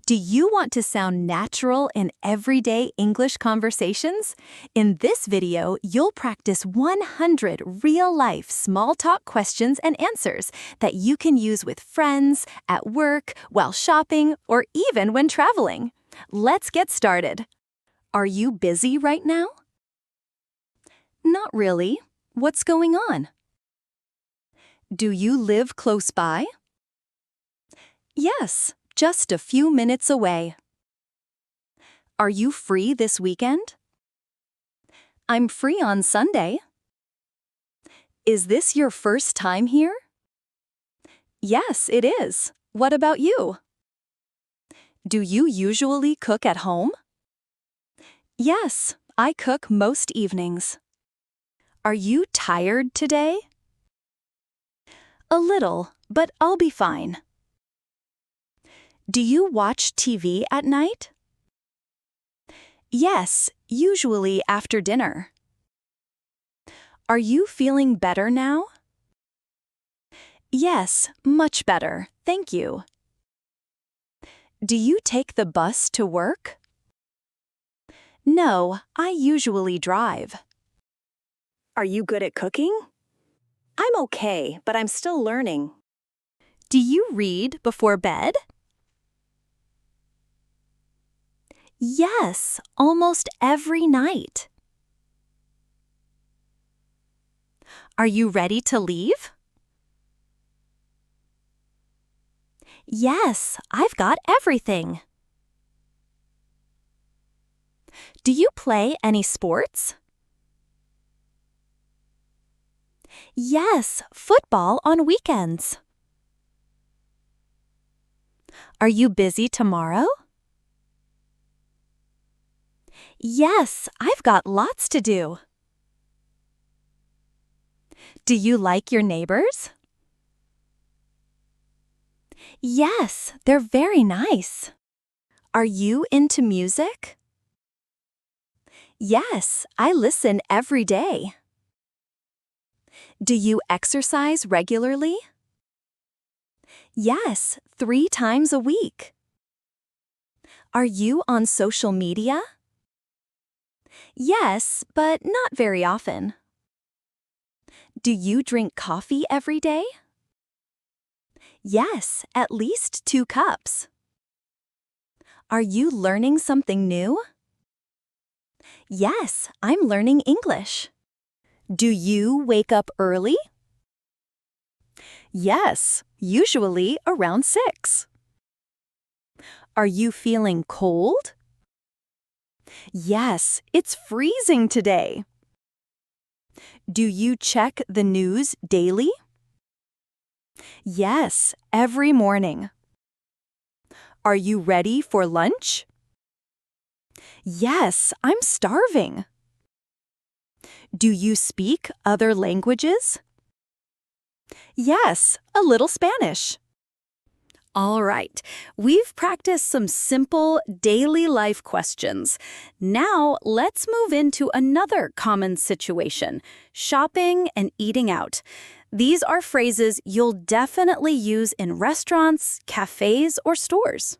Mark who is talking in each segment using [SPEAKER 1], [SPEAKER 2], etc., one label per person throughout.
[SPEAKER 1] Do you want to sound natural in everyday English conversations? In this video, you'll practice 100 real-life small talk questions and answers that you can use with friends, at work, while shopping, or even when traveling. Let's get started. Are you busy right now? Not really. What's going on? Do you live close by? Yes, just a few minutes away. Are you free this weekend? I'm free on Sunday. Is this your first time here? Yes, it is. What about you? Do you usually cook at home? Yes, I cook most evenings. Are you tired today? A little, but I'll be fine. Do you watch TV at night? Yes, usually after dinner. Are you feeling better now? Yes, much better, thank you. Do you take the bus to work? No, I usually drive.
[SPEAKER 2] Are you good at cooking? I'm okay, but I'm still learning.
[SPEAKER 1] Do you read before bed? Yes, almost every night. Are you ready to leave? Yes, I've got everything. Do you play any sports? Yes, football on weekends. Are you busy tomorrow? Yes, I've got lots to do. Do you like your neighbors? Yes, they're very nice. Are you into music? Yes, I listen every day. Do you exercise regularly? Yes, 3 times a week. Are you on social media? Yes, but not very often. Do you drink coffee every day? Yes, at least 2 cups. Are you learning something new? Yes, I'm learning English. Do you wake up early? Yes, usually around 6. Are you feeling cold? Yes, it's freezing today. Do you check the news daily? Yes, every morning. Are you ready for lunch? Yes, I'm starving. Do you speak other languages? Yes, a little Spanish. All right, we've practiced some simple daily life questions. Now let's move into another common situation, shopping and eating out. These are phrases you'll definitely use in restaurants, cafes, or stores.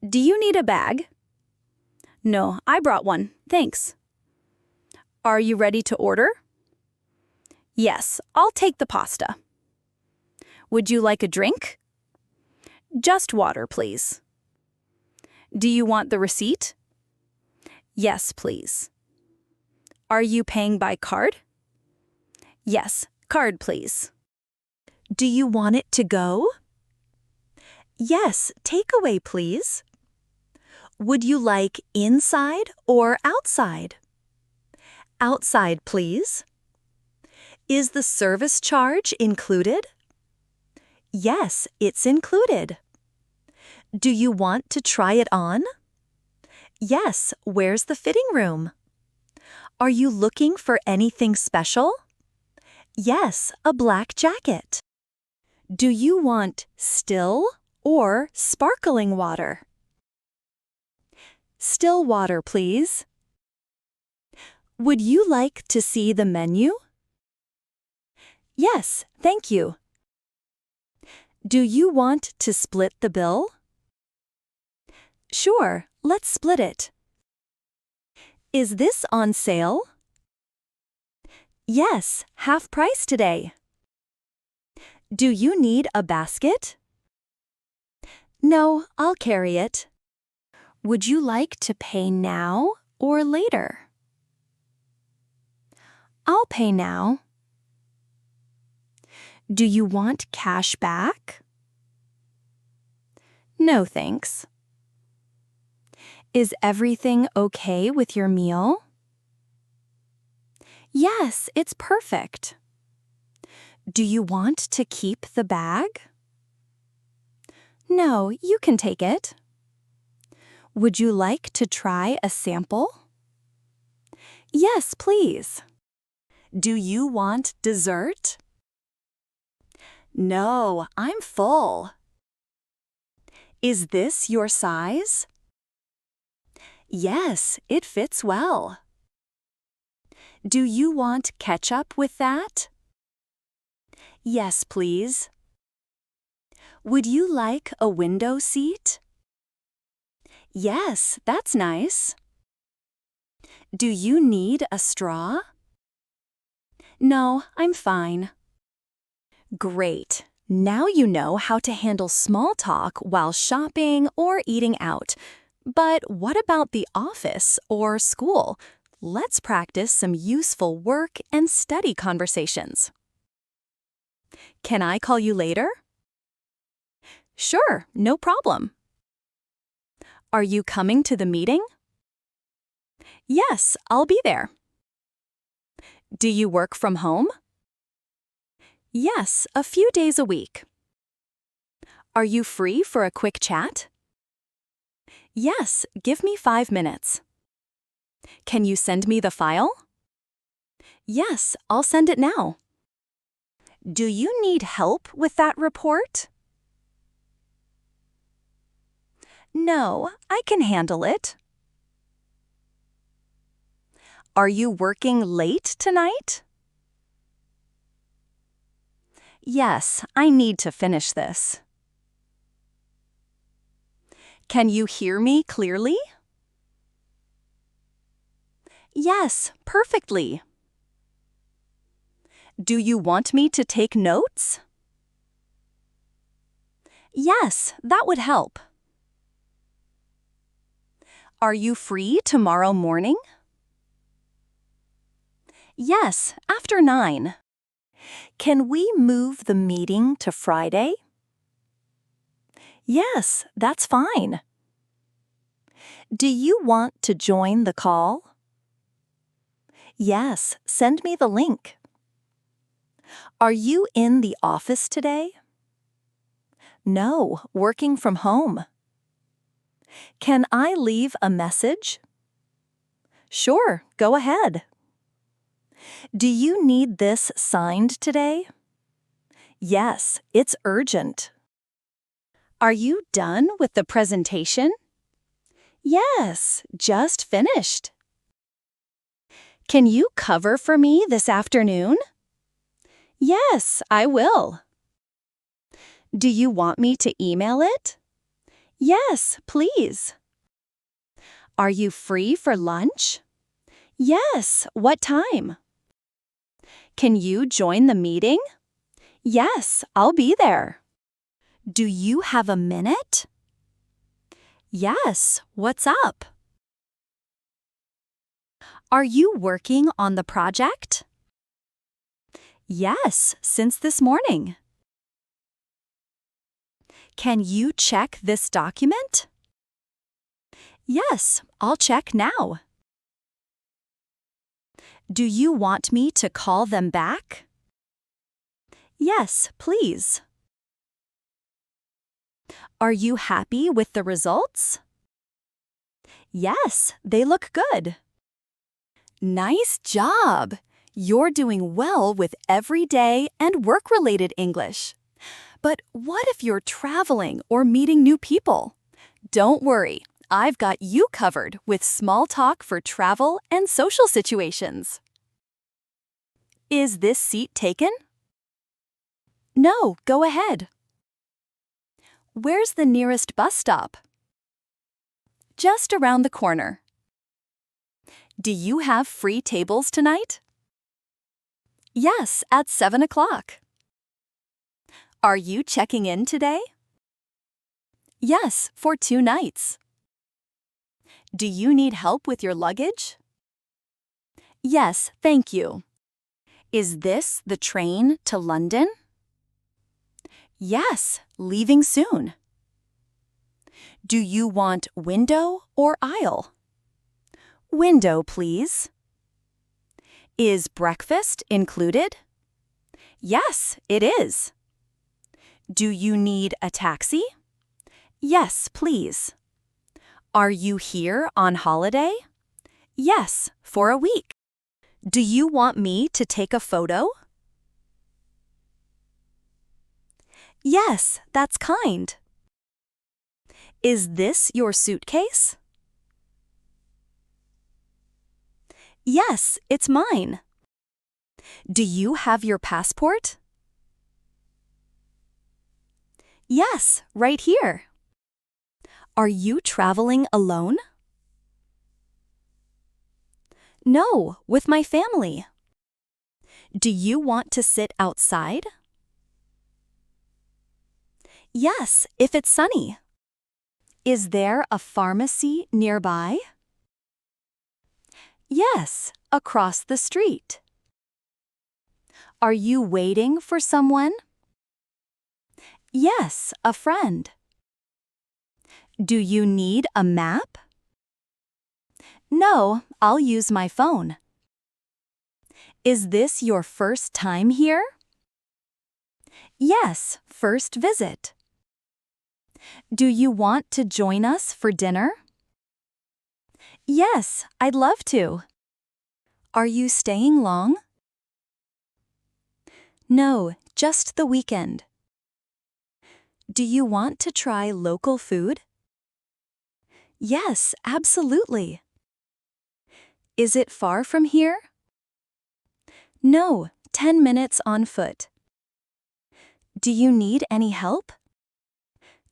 [SPEAKER 1] Do you need a bag? No, I brought one, thanks. Are you ready to order? Yes, I'll take the pasta. Would you like a drink? Just water, please. Do you want the receipt? Yes, please. Are you paying by card? Yes, card, please. Do you want it to go? Yes, takeaway, please. Would you like inside or outside? Outside, please. Is the service charge included? Yes, it's included. Do you want to try it on? Yes, where's the fitting room? Are you looking for anything special? Yes, a black jacket. Do you want still or sparkling water? Still water, please. Would you like to see the menu? Yes, thank you. Do you want to split the bill? Sure, let's split it. Is this on sale? Yes, half price today. Do you need a basket? No, I'll carry it. Would you like to pay now or later? I'll pay now. Do you want cash back? No, thanks. Is everything okay with your meal? Yes, it's perfect. Do you want to keep the bag? No, you can take it. Would you like to try a sample? Yes, please. Do you want dessert? No, I'm full. Is this your size? Yes, it fits well. Do you want ketchup with that? Yes, please. Would you like a window seat? Yes, that's nice. Do you need a straw? No, I'm fine. Great. Now you know how to handle small talk while shopping or eating out. But what about the office or school? Let's practice some useful work and study conversations. Can I call you later? Sure, no problem. Are you coming to the meeting? Yes, I'll be there. Do you work from home? Yes, a few days a week. Are you free for a quick chat? Yes, give me 5 minutes. Can you send me the file? Yes, I'll send it now. Do you need help with that report? No, I can handle it. Are you working late tonight? Yes, I need to finish this. Can you hear me clearly? Yes, perfectly. Do you want me to take notes? Yes, that would help. Are you free tomorrow morning? Yes, after 9. Can we move the meeting to Friday? Yes, that's fine. Do you want to join the call? Yes, send me the link. Are you in the office today? No, working from home. Can I leave a message? Sure, go ahead. Do you need this signed today? Yes, it's urgent. Are you done with the presentation? Yes, just finished. Can you cover for me this afternoon? Yes, I will. Do you want me to email it? Yes, please. Are you free for lunch? Yes, what time? Can you join the meeting? Yes, I'll be there. Do you have a minute? Yes, what's up? Are you working on the project? Yes, since this morning. Can you check this document? Yes, I'll check now. Do you want me to call them back? Yes, please. Are you happy with the results? Yes, they look good. Nice job! You're doing well with everyday and work-related English. But what if you're traveling or meeting new people? Don't worry, I've got you covered with small talk for travel and social situations. Is this seat taken? No, go ahead. Where's the nearest bus stop? just around the corner. Do you have free tables tonight? Yes, at 7 o'clock. Are you checking in today? Yes, for 2 nights. Do you need help with your luggage? Yes, thank you. Is this the train to London? Yes, leaving soon. Do you want window or aisle? Window, please. Is breakfast included? Yes, it is. Do you need a taxi? Yes, please. Are you here on holiday? Yes, for a week. Do you want me to take a photo? Yes, that's kind. Is this your suitcase? Yes, it's mine. Do you have your passport? Yes, right here. Are you traveling alone? No, with my family. Do you want to sit outside? Yes, if it's sunny. Is there a pharmacy nearby? Yes, across the street. Are you waiting for someone? Yes, a friend. Do you need a map? No, I'll use my phone. Is this your first time here? Yes, first visit. Do you want to join us for dinner? Yes, I'd love to. Are you staying long? No, just the weekend. Do you want to try local food? Yes, absolutely. Is it far from here? No, 10 minutes on foot. Do you need any help?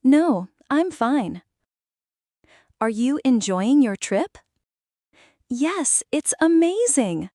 [SPEAKER 1] No, I'm fine. Are you enjoying your trip? Yes, it's amazing.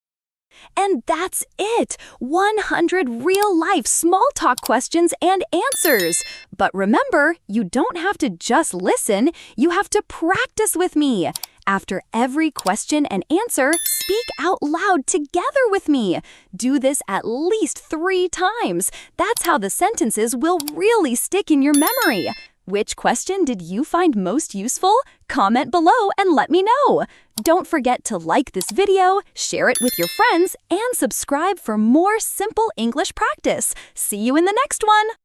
[SPEAKER 1] And that's it! 100 real-life small talk questions and answers. But remember, you don't have to just listen, you have to practice with me. After every question and answer, speak out loud together with me. Do this at least 3 times. That's how the sentences will really stick in your memory. Which question did you find most useful? Comment below and let me know. Don't forget to like this video, share it with your friends, and subscribe for more simple English practice. See you in the next one!